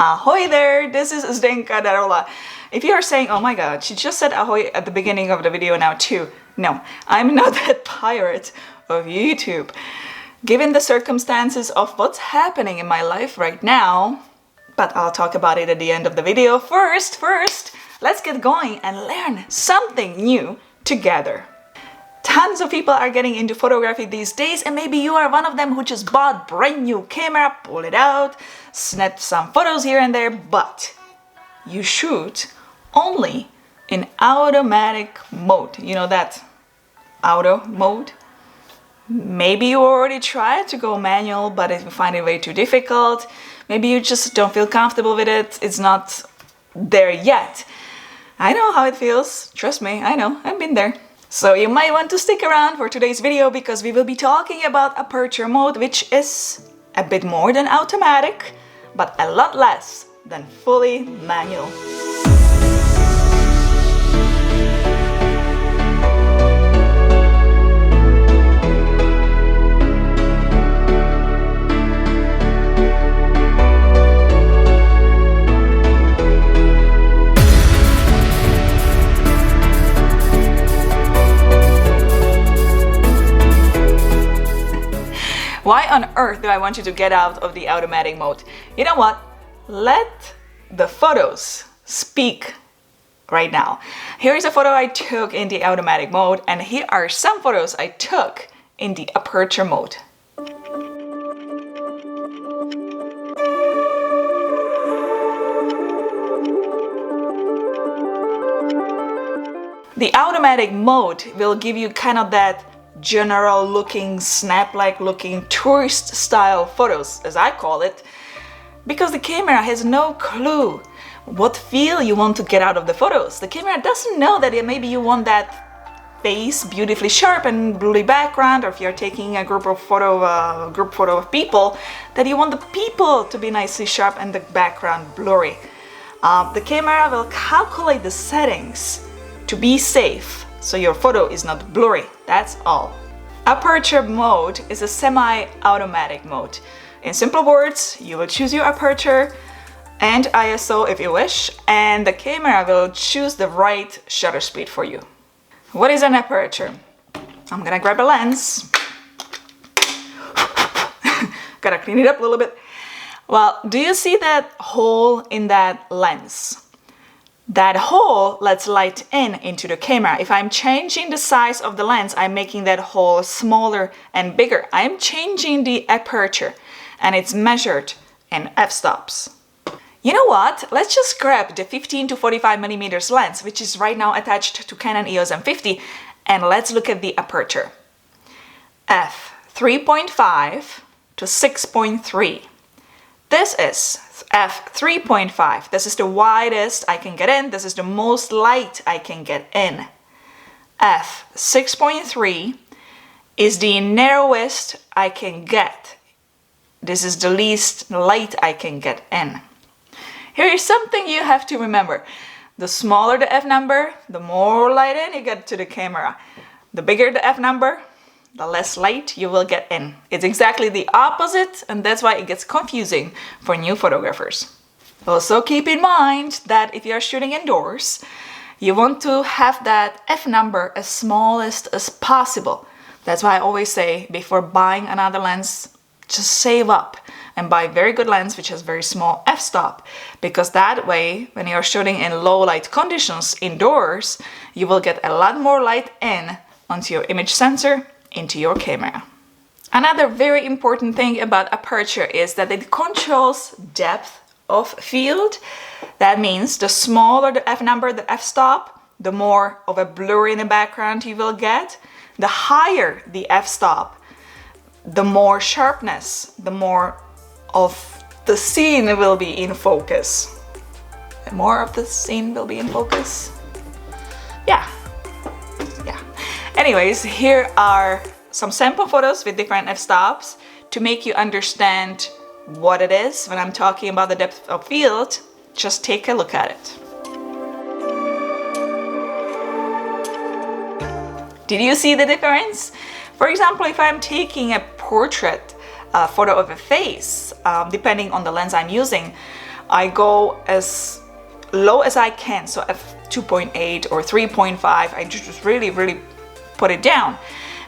Ahoy there, this is Zdenka Darula. If you are saying, oh my god, she just said ahoy at the beginning of the video now too. No, I'm not that pirate of YouTube. Given the circumstances of what's happening in my life right now, but I'll talk about it at the end of the video. First, let's get going and learn something new together. Tons of people are getting into photography these days, and maybe you are one of them who just bought brand new camera, pull it out, snap some photos here and there, but you shoot only in automatic mode. You know that auto mode? Maybe you already tried to go manual, but if you find it way too difficult, maybe you just don't feel comfortable with it, it's not there yet. I know how it feels, trust me, I know, I've been there. So you might want to stick around for today's video because we will be talking about Aperture Mode, which is a bit more than automatic, but a lot less than fully manual. Why on earth do I want you to get out of the automatic mode? You know what? Let the photos speak right now. Here is a photo I took in the automatic mode, and here are some photos I took in the Aperture mode. The automatic mode will give you kind of that general looking, snap-like looking tourist style photos, as I call it, because the camera has no clue what feel you want to get out of the photos. The camera doesn't know that maybe you want that face beautifully sharp and blurry background, or if you're taking a group photo of people, that you want the people to be nicely sharp and the background blurry. The camera will calculate the settings to be safe, so your photo is not blurry, that's all. Aperture mode is a semi-automatic mode. In simple words, you will choose your aperture and ISO if you wish, and the camera will choose the right shutter speed for you. What is an aperture? I'm gonna grab a lens. Gotta clean it up a little bit. Well, do you see that hole in that lens? That hole lets light into the camera. If I'm changing the size of the lens, I'm making that hole smaller and bigger. I'm changing the aperture, and it's measured in f-stops. You know what? Let's just grab the 15 to 45 millimeters lens, which is right now attached to Canon EOS M50, and let's look at the aperture. f3.5 to 6.3. This is f3.5. This is the widest I can get in. This is the most light I can get in. f6.3 is the narrowest I can get. This is the least light I can get in. Here is something you have to remember. The smaller the f number, the more light in you get to the camera. The bigger the f number, the less light you will get in. It's exactly the opposite, and that's why it gets confusing for new photographers. Also keep in mind that if you're shooting indoors, you want to have that f number as smallest as possible. That's why I always say, before buying another lens, just save up and buy a very good lens which has very small f-stop, because that way when you're shooting in low light conditions indoors, you will get a lot more light in onto your image sensor, into your camera. Another very important thing about aperture is that it controls depth of field. That means the smaller the f number, the f-stop, the more of a blur in the background you will get. The higher the f-stop, the more sharpness, the more of the scene will be in focus. The more of the scene will be in focus. Yeah. Anyways, here are some sample photos with different f-stops to make you understand what it is when I'm talking about the depth of field. Just take a look at it. Did you see the difference? For example, if I'm taking a portrait photo of a face, depending on the lens I'm using, I go as low as I can, so f2.8 or 3.5, I just really put it down.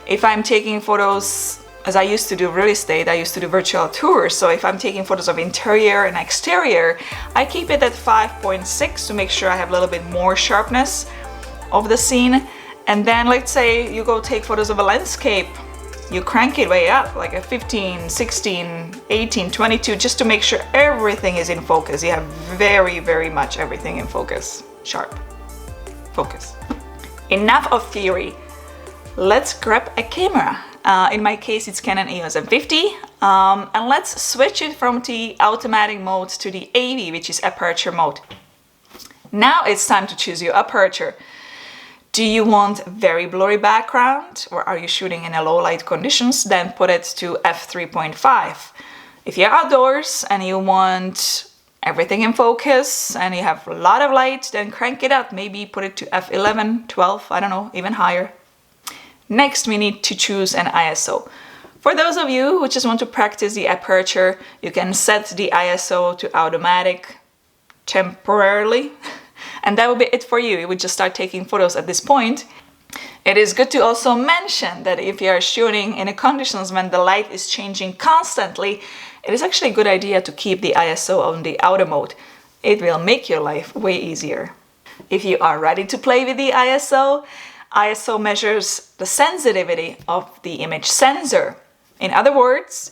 If I'm taking photos, as I used to do real estate, I used to do virtual tours, so if I'm taking photos of interior and exterior, I keep it at 5.6 to make sure I have a little bit more sharpness of the scene. And then let's say you go take photos of a landscape, you crank it way up, like a 15, 16, 18, 22, just to make sure everything is in focus. You have very much everything in focus. Sharp. Focus. Enough of theory. Let's grab a camera. In my case, it's Canon EOS M50. And let's switch it from the automatic mode to the AV, which is Aperture Mode. Now it's time to choose your aperture. Do you want very blurry background, or are you shooting in a low light conditions? Then put it to f3.5. If you're outdoors and you want everything in focus and you have a lot of light, then crank it up. Maybe put it to f11, 12, I don't know, even higher. Next, we need to choose an ISO. For those of you who just want to practice the aperture, you can set the ISO to automatic temporarily. And that will be it for you. You would just start taking photos at this point. It is good to also mention that if you are shooting in conditions when the light is changing constantly, it is actually a good idea to keep the ISO on the auto mode. It will make your life way easier. If you are ready to play with the ISO measures the sensitivity of the image sensor. In other words,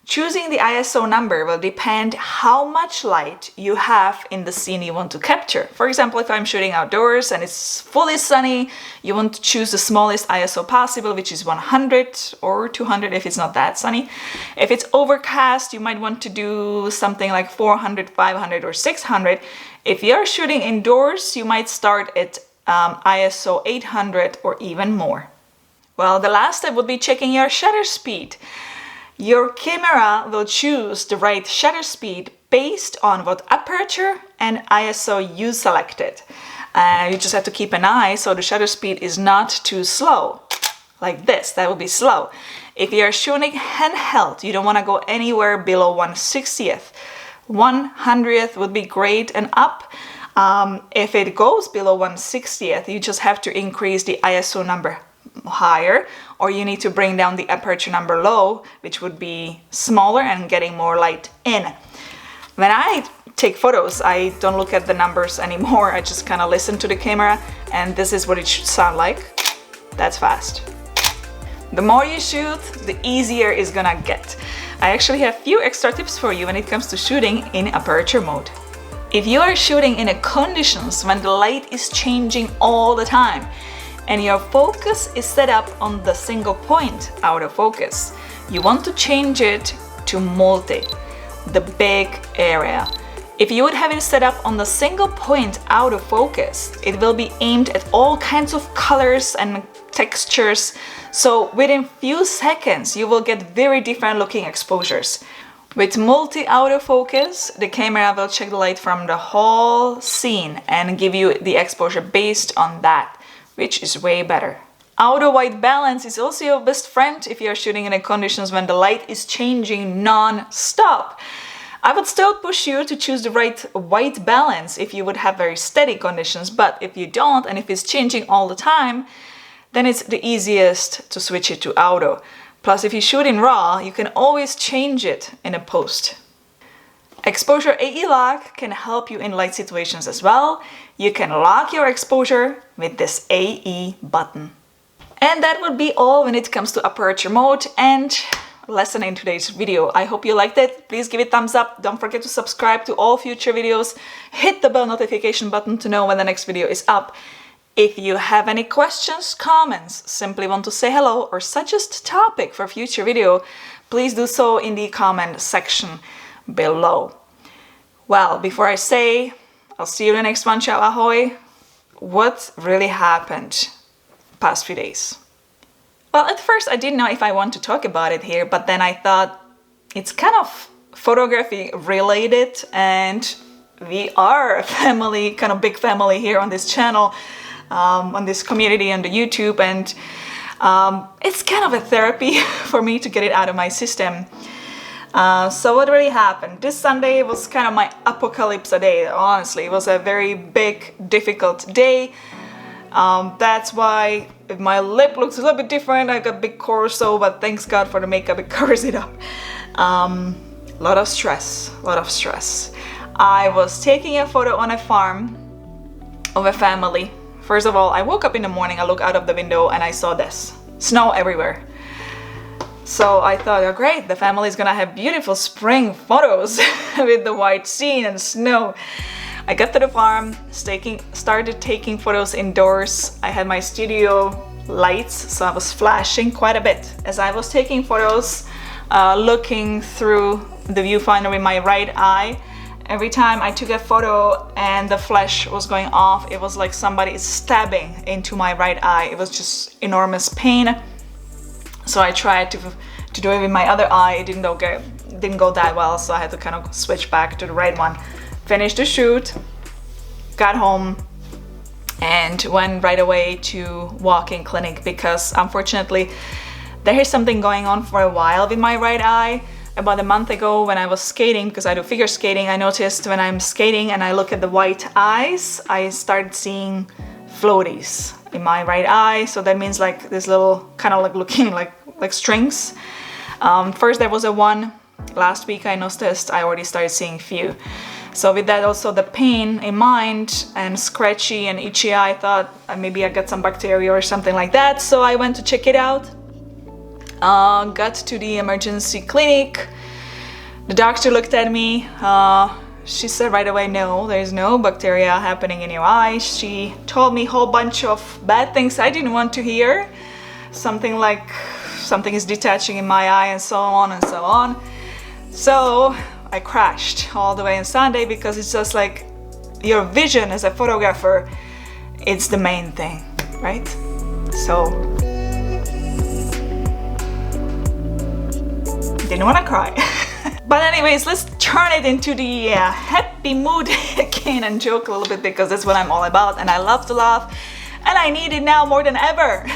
choosing the ISO number will depend how much light you have in the scene you want to capture. For example, if I'm shooting outdoors and it's fully sunny, you want to choose the smallest ISO possible, which is 100 or 200 if it's not that sunny. If it's overcast, you might want to do something like 400, 500 or 600. If you're shooting indoors, you might start at ISO 800 or even more. Well, the last step would be checking your shutter speed. Your camera will choose the right shutter speed based on what aperture and ISO you selected. You just have to keep an eye so the shutter speed is not too slow. Like this, that will be slow. If you are shooting handheld, you don't want to go anywhere below 1/60th. 100th would be great and up. If it goes below 1/60th, you just have to increase the ISO number higher, or you need to bring down the aperture number low, which would be smaller and getting more light in. When I take photos, I don't look at the numbers anymore. I just kind of listen to the camera, and this is what it should sound like. That's fast. The more you shoot, the easier it's gonna get. I actually have a few extra tips for you when it comes to shooting in aperture mode. If you are shooting in conditions when the light is changing all the time, and your focus is set up on the single point out of focus, you want to change it to multi, the big area. If you would have it set up on the single point out of focus, it will be aimed at all kinds of colors and textures, so within few seconds you will get very different looking exposures. With multi autofocus, the camera will check the light from the whole scene and give you the exposure based on that, which is way better. Auto white balance is also your best friend if you're shooting in conditions when the light is changing non-stop. I would still push you to choose the right white balance if you would have very steady conditions, but if you don't and if it's changing all the time, then it's the easiest to switch it to auto. Plus, if you shoot in RAW, you can always change it in a post. Exposure AE lock can help you in light situations as well. You can lock your exposure with this AE button. And that would be all when it comes to aperture mode and lesson in today's video. I hope you liked it. Please give it a thumbs up. Don't forget to subscribe to all future videos. Hit the bell notification button to know when the next video is up. If you have any questions, comments, simply want to say hello or suggest topic for future video, please do so in the comment section below. Well, before I say, I'll see you in the next one. Ciao, ahoy. What really happened past few days? Well, at first I didn't know if I want to talk about it here, but then I thought it's kind of photography related, and we are a family, kind of big family here on this channel, on this community on the YouTube, and it's kind of a therapy for me to get it out of my system. So what really happened? This Sunday was kind of my apocalypse day, honestly. It was a very big, difficult day. That's why my lip looks a little bit different. I got big corso, but thanks God for the makeup, it covers it up. Lot of stress. I was taking a photo on a farm of a family. First of all, I woke up in the morning, I looked out of the window and I saw this. Snow everywhere. So I thought, oh great, the family is gonna have beautiful spring photos with the white scene and snow. I got to the farm, started taking photos indoors. I had my studio lights, so I was flashing quite a bit. As I was taking photos, looking through the viewfinder with my right eye, every time I took a photo and the flash was going off, it was like somebody is stabbing into my right eye. It was just enormous pain. So I tried to do it with my other eye. It didn't go that well, so I had to kind of switch back to the right one. Finished the shoot, got home, and went right away to walk-in clinic because unfortunately there is something going on for a while with my right eye. About a month ago when I was skating, because I do figure skating, I noticed when I'm skating and I look at the white eyes, I started seeing floaties in my right eye. So that means like this little kind of like looking like strings. First there was a one. Last week I noticed I already started seeing few. So with that also the pain in mind and scratchy and itchy eye, I thought maybe I got some bacteria or something like that. So I went to check it out. Got to the emergency clinic. The doctor looked at me. She said right away, no, there's no bacteria happening in your eye. She told me a whole bunch of bad things I didn't want to hear. Something like something is detaching in my eye and so on and so on. So I crashed all the way on Sunday because it's just like your vision as a photographer, it's the main thing, right? So didn't want to cry. But anyways, let's turn it into the happy mood again and joke a little bit because that's what I'm all about and I love to laugh and I need it now more than ever.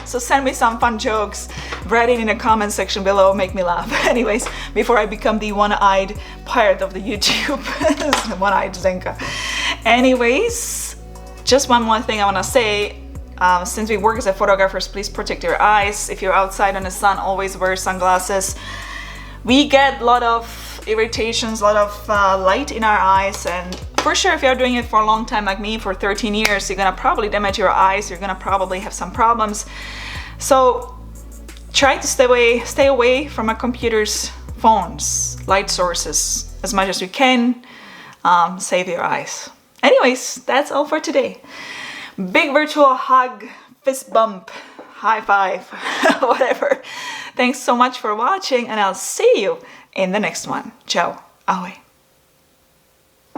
So send me some fun jokes, write it in the comment section below, make me laugh. Anyways, before I become the one-eyed pirate of the YouTube, one-eyed Zdenka. Anyways, just one more thing I want to say. Since we work as photographers, please protect your eyes. If you're outside in the sun, always wear sunglasses. We get a lot of irritations, a lot of light in our eyes, and for sure if you're doing it for a long time like me, for 13 years, you're gonna probably damage your eyes, you're gonna probably have some problems. So try to stay away from a computer's phones, light sources as much as you can. Save your eyes. Anyways, that's all for today. Big virtual hug, fist bump, high five, whatever. Thanks so much for watching and I'll see you in the next one. Ciao. Ahoj.